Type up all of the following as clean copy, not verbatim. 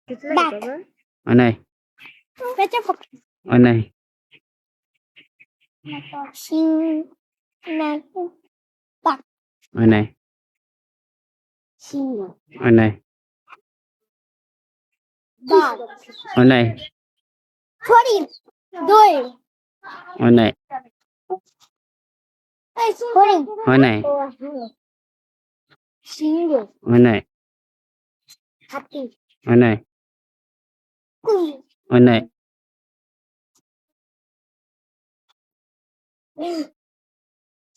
Bạc. Ở này, Bé chấp phục. ở này, Xin. Này. Bạc. ở này, Xin. ở này, Bạc. ở này, Hurry. Đuổi. ở này, Hurry. ở này, Xin. ở này, Happy. ở này, Cùng. ở này,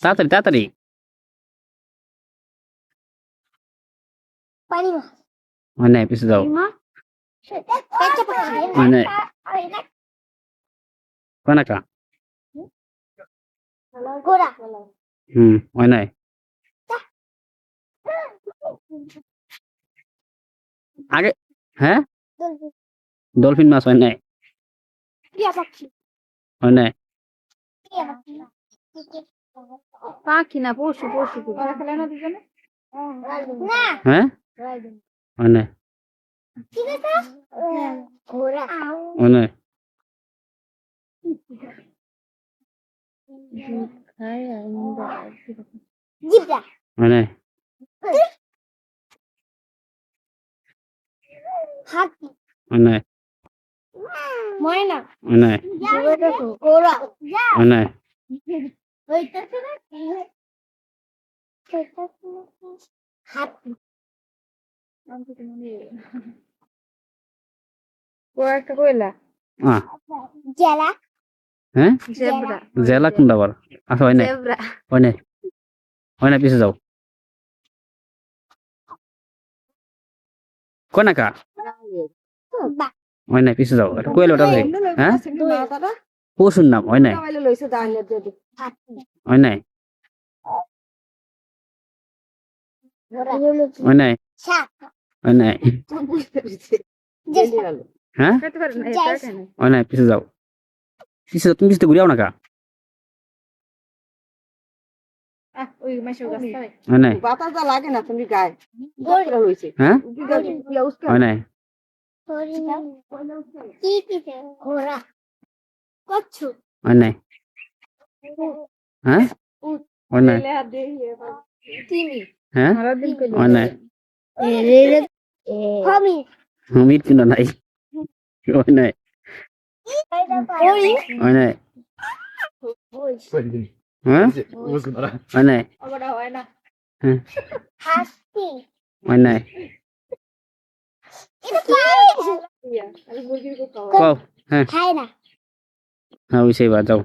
তাড়াতাড়ি তাড়াতাড়ি Pani mà. ở này পিছে যাও Bé chấp phục. ở này কোনাকা Gora. ở này আগে হ্যাঁ dolphin মাছ হয় নাই Tia পাখি. হয় নাই Tia পাখি. পাখি না পশু পশু ওরা খেলে না দুজনে না হ্যাঁ হয় নাই কি কথা ঘোড়া হয় নাই জিব্রা হয় নাই হাতি হয় নাই ময়না হয় নাই ঘোড়া হয় নাই হইতাছে না হাতি ও একটা কইলা জেলা হ্যাঁ জেব্রা জেলা কোনটা আবার আচ্ছা হয় নাই জেব্রা হয় নাই হয় নাই পিছে যাও কোনাকা বা হয় নাই পিছে যাও এটা কইলো ওটা আছে হ্যাঁ পশুর নাম হয় নাই হাতি হয় নাই ঘোড়া হয় নাই সাপ হয় নাই হ্যাঁ খেতে পারে না এটা কেন হয় নাই পিছে যাও পিছে তুমি পিছে ঘুরে যাও না কা ওই মাসে গাছ খাবে হয় নাই বাতাসা লাগে না তুমি গায়ে গরু হয়েছে হ্যাঁ উস্কা হয় নাই কি কি ঘোড়া কচ্ছু হয় নাই হ্যাঁ হয় নাই তিমি হ্যাঁ সারাদিন কইলো হয় নাই হমির হুমির কিন্তু নাই হয় নাই হরি হয় নাই হ্যাঁ হয় নাই ওটা হয় না হ্যাঁ হাসি হয় নাই এটা কি আমি মুরগির খাওয়া কও হ্যাঁ খায় না হ্যাঁ ওই সেই বাজাও